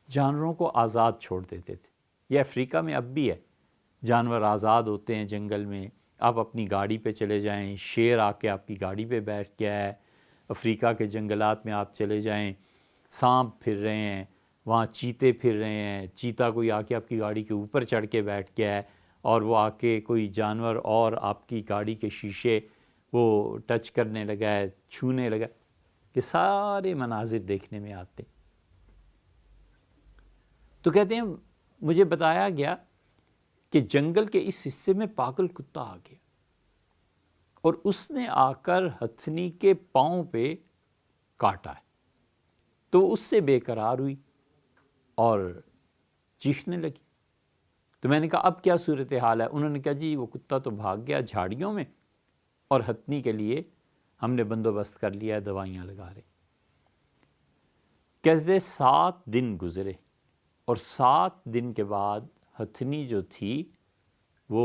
جانوروں کو آزاد چھوڑ دیتے تھے. یہ افریقہ میں اب بھی ہے، جانور آزاد ہوتے ہیں جنگل میں. آپ اپنی گاڑی پہ چلے جائیں، شیر آ کے آپ کی گاڑی پہ بیٹھ گیا ہے. افریقہ کے جنگلات میں آپ چلے جائیں، سانپ پھر رہے ہیں، وہاں چیتے پھر رہے ہیں. چیتا کوئی آ کے آپ کی گاڑی کے اوپر چڑھ کے بیٹھ گیا ہے، اور وہ آ کے کوئی جانور اور آپ کی گاڑی کے شیشے وہ ٹچ کرنے لگا ہے، چھونے لگا. یہ سارے مناظر دیکھنے میں آتے. تو کہتے ہیں مجھے بتایا گیا کہ جنگل کے اس حصے میں پاگل کتا آ گیا، اور اس نے آ کر ہتھنی کے پاؤں پہ کاٹا ہے. تو اس سے بے قرار ہوئی اور چیخنے لگی. تو میں نے کہا اب کیا صورتحال ہے؟ انہوں نے کہا جی وہ کتا تو بھاگ گیا جھاڑیوں میں، اور ہتھنی کے لیے ہم نے بندوبست کر لیا ہے، دوائیاں لگا رہے. کہتے 7 دن گزرے، اور 7 دن کے بعد ہتھنی جو تھی وہ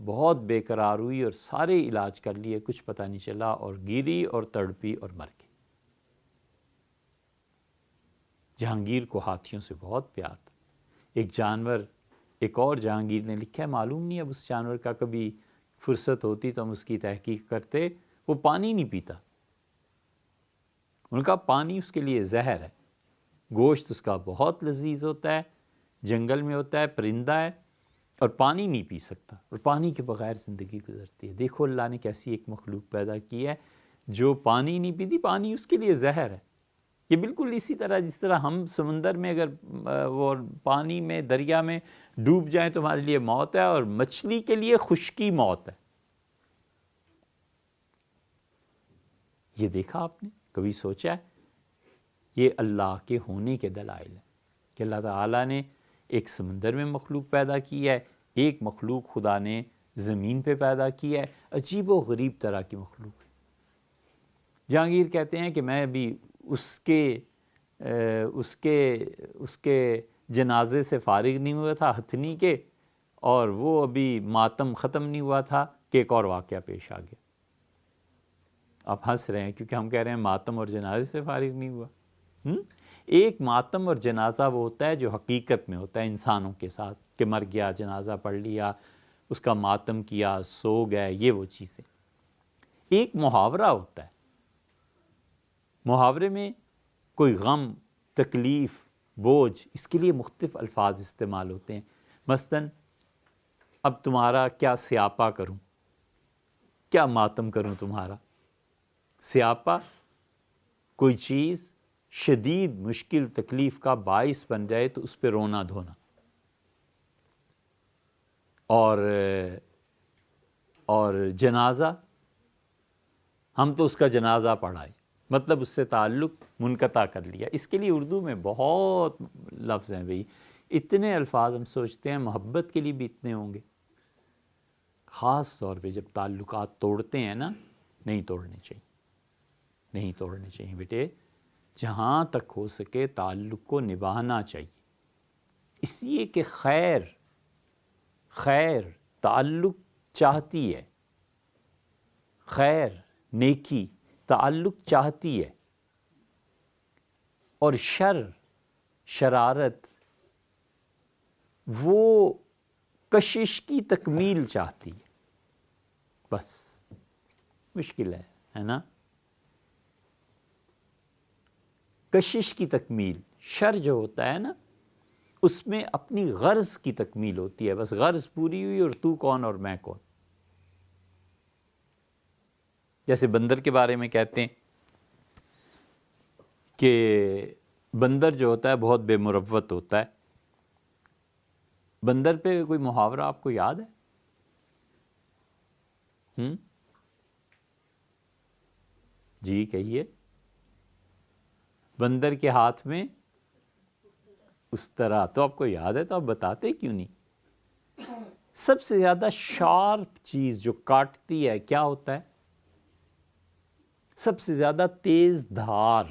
بہت بے قرار ہوئی، اور سارے علاج کر لیے، کچھ پتہ نہیں چلا، اور گری اور تڑپی اور مر گئی. جہانگیر کو ہاتھیوں سے بہت پیار تھا. ایک جانور، ایک اور جہانگیر نے لکھا ہے، معلوم نہیں اب اس جانور کا کبھی فرصت ہوتی تو ہم اس کی تحقیق کرتے. وہ پانی نہیں پیتا. ان کا پانی اس کے لیے زہر ہے. گوشت اس کا بہت لذیذ ہوتا ہے، جنگل میں ہوتا ہے، پرندہ ہے، اور پانی نہیں پی سکتا، اور پانی کے بغیر زندگی گزرتی ہے. دیکھو اللہ نے کیسی ایک مخلوق پیدا کی ہے جو پانی نہیں پیتی، پانی اس کے لیے زہر ہے. یہ بالکل اسی طرح جس طرح ہم سمندر میں اگر وہ پانی میں دریا میں ڈوب جائیں تو ہمارے لیے موت ہے، اور مچھلی کے لیے خشکی موت ہے. یہ دیکھا آپ نے؟ کبھی سوچا ہے؟ یہ اللہ کے ہونے کے دلائل ہیں کہ اللہ تعالیٰ نے ایک سمندر میں مخلوق پیدا کی ہے، ایک مخلوق خدا نے زمین پہ پیدا کی ہے. عجیب و غریب طرح کی مخلوق ہے. جہانگیر کہتے ہیں کہ میں ابھی اس کے جنازے سے فارغ نہیں ہوا تھا ہتھنی کے، اور وہ ابھی ماتم ختم نہیں ہوا تھا کہ ایک اور واقعہ پیش آ گیا. آپ ہنس رہے ہیں کیونکہ ہم کہہ رہے ہیں ماتم اور جنازے سے فارغ نہیں ہوا. ایک ماتم اور جنازہ وہ ہوتا ہے جو حقیقت میں ہوتا ہے انسانوں کے ساتھ، کہ مر گیا، جنازہ پڑھ لیا، اس کا ماتم کیا، سو گئے، یہ وہ چیزیں. ایک محاورہ ہوتا ہے. محاورے میں کوئی غم، تکلیف، بوجھ، اس کے لیے مختلف الفاظ استعمال ہوتے ہیں. مثلاً اب تمہارا کیا سیاپا کروں، کیا ماتم کروں تمہارا. سیاپا کوئی چیز شدید مشکل تکلیف کا باعث بن جائے تو اس پہ رونا دھونا، اور جنازہ ہم تو اس کا جنازہ پڑھائے، مطلب اس سے تعلق منقطع کر لیا. اس کے لیے اردو میں بہت لفظ ہیں بھئی، اتنے الفاظ. ہم سوچتے ہیں محبت کے لیے بھی اتنے ہوں گے. خاص طور پہ جب تعلقات توڑتے ہیں نا، نہیں توڑنے چاہیے، نہیں توڑنے چاہیے بیٹے. جہاں تک ہو سکے تعلق کو نبھانا چاہیے، اس لیے کہ خیر تعلق چاہتی ہے، خیر نیکی تعلق چاہتی ہے، اور شرارت وہ کشش کی تکمیل چاہتی ہے. بس مشکل ہے نا. کشش کی تکمیل، شر جو ہوتا ہے نا اس میں اپنی غرض کی تکمیل ہوتی ہے. بس غرض پوری ہوئی اور تو کون اور میں کون. جیسے بندر کے بارے میں کہتے ہیں کہ بندر جو ہوتا ہے بہت بے مروت ہوتا ہے. بندر پہ کوئی محاورہ آپ کو یاد ہے؟ جی کہیے. بندر کے ہاتھ میں اس طرح. تو آپ کو یاد ہے تو آپ بتاتے کیوں نہیں؟ سب سے زیادہ شارپ چیز جو کاٹتی ہے کیا ہوتا ہے؟ سب سے زیادہ تیز دھار.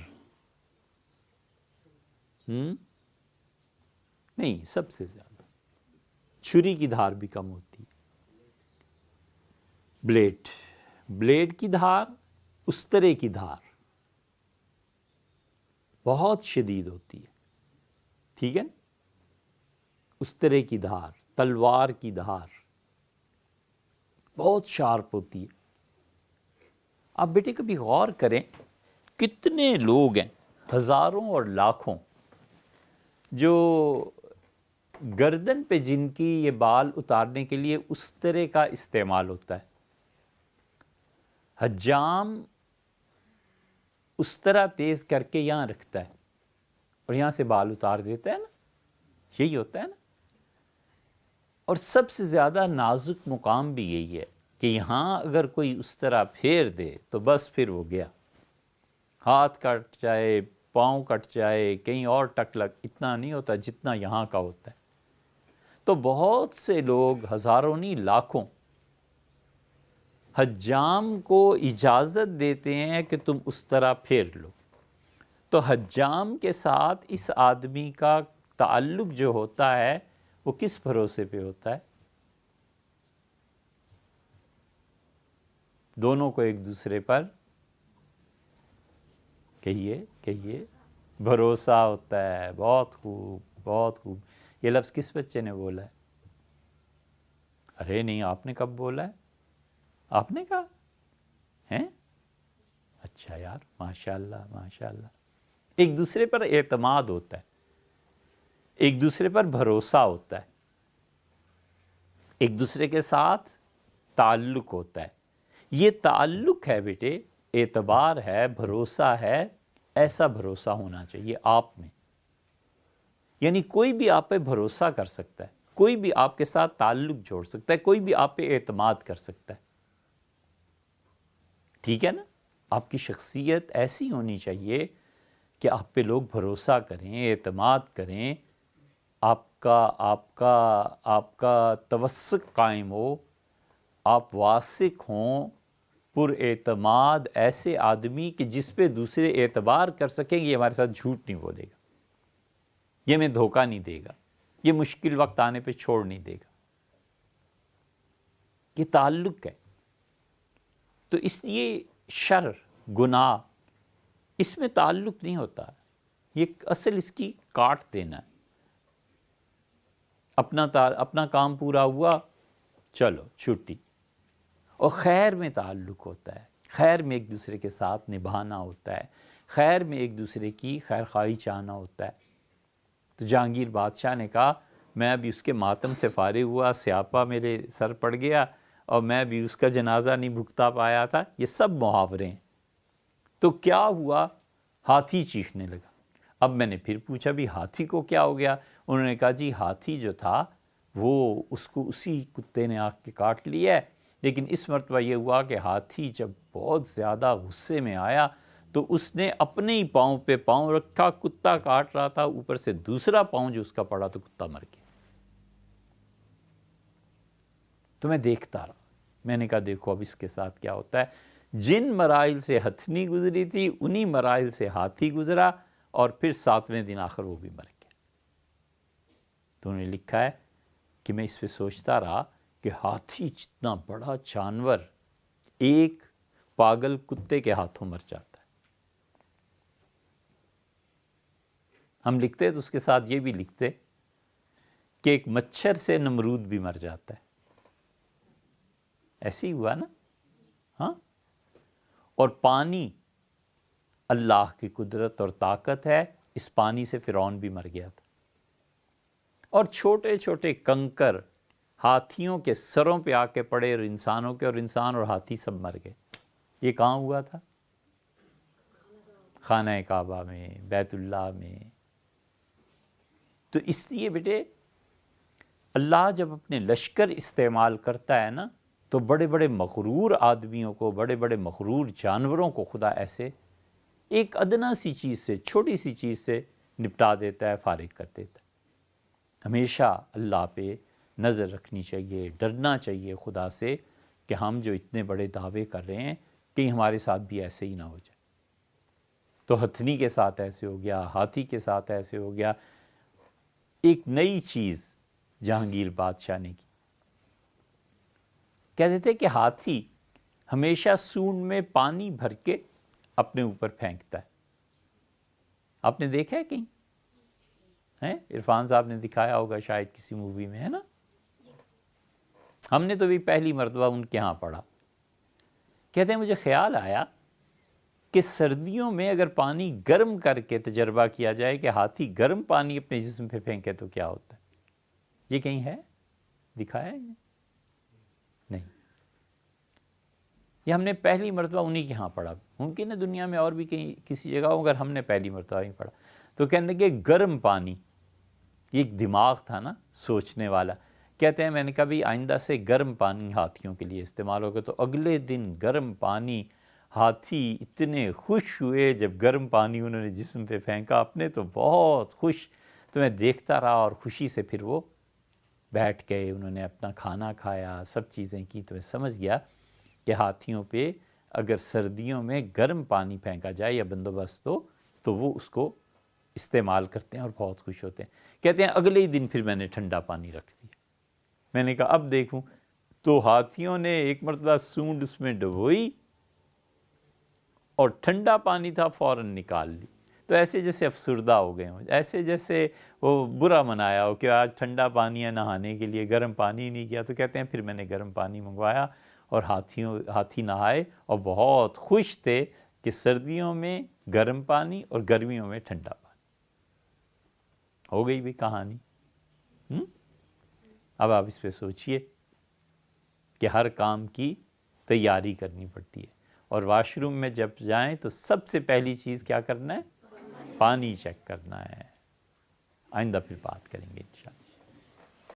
نہیں، سب سے زیادہ چھری کی دھار بھی کم ہوتی ہے. بلیڈ کی دھار استرے کی دھار بہت شدید ہوتی ہے، ٹھیک ہے نا؟ استرے کی دھار، تلوار کی دھار بہت شارپ ہوتی ہے۔ آپ بیٹے کبھی غور کریں، کتنے لوگ ہیں، ہزاروں اور لاکھوں، جو گردن پہ جن کی یہ بال اتارنے کے لیے استرے کا استعمال ہوتا ہے۔ حجام استرا تیز کر کے یہاں رکھتا ہے اور یہاں سے بال اتار دیتا ہے نا، یہی ہوتا ہے نا۔ اور سب سے زیادہ نازک مقام بھی یہی ہے کہ یہاں اگر کوئی استرا پھیر دے تو بس پھر وہ گیا، ہاتھ کٹ جائے، پاؤں کٹ جائے، کہیں اور ٹک لگ، اتنا نہیں ہوتا جتنا یہاں کا ہوتا ہے۔ تو بہت سے لوگ، ہزاروں نہیں لاکھوں، حجام کو اجازت دیتے ہیں کہ تم اس طرح پھیر لو۔ تو حجام کے ساتھ اس آدمی کا تعلق جو ہوتا ہے وہ کس بھروسے پہ ہوتا ہے؟ دونوں کو ایک دوسرے پر کہیے بھروسہ ہوتا ہے۔ بہت خوب، بہت خوب۔ یہ لفظ کس بچے نے بولا ہے؟ ارے نہیں، آپ نے کب بولا ہے؟ آپ نے کہا ہیں؟ اچھا یار، ماشاءاللہ ماشاءاللہ۔ ایک دوسرے پر اعتماد ہوتا ہے، ایک دوسرے پر بھروسہ ہوتا ہے، ایک دوسرے کے ساتھ تعلق ہوتا ہے۔ یہ تعلق ہے بیٹے، اعتبار ہے، بھروسہ ہے، ایسا بھروسہ ہونا چاہیے آپ میں۔ یعنی کوئی بھی آپ پہ بھروسہ کر سکتا ہے، کوئی بھی آپ کے ساتھ تعلق جوڑ سکتا ہے، کوئی بھی آپ پہ اعتماد کر سکتا ہے، ٹھیک ہے نا؟ آپ کی شخصیت ایسی ہونی چاہیے کہ آپ پہ لوگ بھروسہ کریں، اعتماد کریں، آپ کا توثق قائم ہو، آپ واثق ہوں، پر اعتماد ایسے آدمی کہ جس پہ دوسرے اعتبار کر سکیں یہ ہمارے ساتھ جھوٹ نہیں بولے گا، یہ ہمیں دھوکہ نہیں دے گا، یہ مشکل وقت آنے پہ چھوڑ نہیں دے گا۔ یہ تعلق ہے۔ تو اس لیے شر، گناہ، اس میں تعلق نہیں ہوتا، یہ اصل اس کی کاٹ دینا ہے۔ اپنا کام پورا ہوا، چلو چھٹی۔ اور خیر میں تعلق ہوتا ہے، خیر میں ایک دوسرے کے ساتھ نبھانا ہوتا ہے، خیر میں ایک دوسرے کی خیر خواہی چاہنا ہوتا ہے۔ تو جہانگیر بادشاہ نے کہا، میں ابھی اس کے ماتم سے فارغ ہوا، سیاپا میرے سر پڑ گیا اور میں بھی اس کا جنازہ نہیں بھگتا پایا تھا۔ یہ سب محاورے ہیں۔ تو کیا ہوا؟ ہاتھی چیخنے لگا۔ اب میں نے پھر پوچھا بھی ہاتھی کو کیا ہو گیا؟ انہوں نے کہا جی ہاتھی جو تھا وہ اس کو اسی کتے نے آ کے کاٹ لیا ہے، لیکن اس مرتبہ یہ ہوا کہ ہاتھی جب بہت زیادہ غصے میں آیا تو اس نے اپنے ہی پاؤں پہ پاؤں رکھا، کتا کاٹ رہا تھا، اوپر سے دوسرا پاؤں جو اس کا پڑا تو کتا مر گیا۔ تو میں دیکھتا رہا، میں نے کہا دیکھو اب اس کے ساتھ کیا ہوتا ہے۔ جن مراحل سے ہتھنی گزری تھی انہی مراحل سے ہاتھی گزرا، اور پھر 7ویں دن آخر وہ بھی مر گیا۔ تو انہوں نے لکھا ہے کہ میں اس پہ سوچتا رہا کہ ہاتھی جتنا بڑا جانور ایک پاگل کتے کے ہاتھوں مر جاتا ہے۔ ہم لکھتے تو اس کے ساتھ یہ بھی لکھتے کہ ایک مچھر سے نمرود بھی مر جاتا ہے۔ ایسے ہی ہوا نا؟ ہاں۔ اور پانی اللہ کی قدرت اور طاقت ہے، اس پانی سے فرعون بھی مر گیا تھا۔ اور چھوٹے چھوٹے کنکر ہاتھیوں کے سروں پہ آ کے پڑے، اور انسانوں کے، اور انسان اور ہاتھی سب مر گئے۔ یہ کہاں ہوا تھا؟ خانہ کعبہ میں، بیت اللہ میں۔ تو اس لیے بیٹے اللہ جب اپنے لشکر استعمال کرتا ہے نا تو بڑے بڑے مغرور آدمیوں کو، بڑے بڑے مغرور جانوروں کو خدا ایسے ایک ادنا سی چیز سے، چھوٹی سی چیز سے نپٹا دیتا ہے، فارغ کر دیتا ہے۔ ہمیشہ اللہ پہ نظر رکھنی چاہیے، ڈرنا چاہیے خدا سے کہ ہم جو اتنے بڑے دعوے کر رہے ہیں کہیں ہمارے ساتھ بھی ایسے ہی نہ ہو جائے۔ تو ہتھنی کے ساتھ ایسے ہو گیا، ہاتھی کے ساتھ ایسے ہو گیا۔ ایک نئی چیز جہانگیر بادشاہ نے کی، کہتے تھے کہ ہاتھی ہمیشہ سونڈ میں پانی بھر کے اپنے اوپر پھینکتا ہے. آپ نے دیکھا ہے کہیں؟ عرفان صاحب نے دکھایا ہوگا شاید کسی مووی میں، ہے نا؟ ہم نے تو بھی پہلی مرتبہ ان کے ہاں پڑھا. کہتے ہیں مجھے خیال آیا کہ سردیوں میں اگر پانی گرم کر کے تجربہ کیا جائے کہ ہاتھی گرم پانی اپنے جسم پہ پھینکے تو کیا ہوتا ہے. یہ کہیں ہے؟ دکھایا ہے؟ نہیں. یہ ہم نے پہلی مرتبہ انہی کے ہاں پڑھا. ممکن ہے دنیا میں اور بھی کہیں کسی جگہ ہو، اگر ہم نے پہلی مرتبہ ہی پڑھا. تو کہنے کہ گرم پانی، یہ ایک دماغ تھا نا سوچنے والا. کہتے ہیں میں نے کبھی آئندہ سے گرم پانی ہاتھیوں کے لیے استعمال ہوگا. تو اگلے دن گرم پانی، ہاتھی اتنے خوش ہوئے جب گرم پانی انہوں نے جسم پہ پھینکا اپنے، تو بہت خوش. تو میں دیکھتا رہا اور خوشی سے پھر وہ بیٹھ گئے، انہوں نے اپنا کھانا کھایا، سب چیزیں کی. تو میں سمجھ گیا کہ ہاتھیوں پہ اگر سردیوں میں گرم پانی پھینکا جائے یا بندوبست ہو تو وہ اس کو استعمال کرتے ہیں اور بہت خوش ہوتے ہیں. کہتے ہیں اگلے ہی دن پھر میں نے ٹھنڈا پانی رکھ دیا. میں نے کہا اب دیکھوں. تو ہاتھیوں نے ایک مرتبہ سونڈ اس میں ڈبوئی اور ٹھنڈا پانی تھا فوراً نکال لی. تو ایسے جیسے افسردہ ہو گئے ہوں، ایسے جیسے وہ برا منایا ہو کہ آج ٹھنڈا پانی ہے نہانے کے لیے، گرم پانی نہیں کیا. تو کہتے ہیں پھر میں نے گرم پانی منگوایا اور ہاتھی نہائے اور بہت خوش تھے کہ سردیوں میں گرم پانی اور گرمیوں میں ٹھنڈا پانی. ہو گئی بھی کہانی. اب آپ اس پہ سوچئے کہ ہر کام کی تیاری کرنی پڑتی ہے، اور واش روم میں جب جائیں تو سب سے پہلی چیز کیا کرنا ہے؟ پانی چیک کرنا ہے. آئندہ پھر بات کریں گے انشاءاللہ.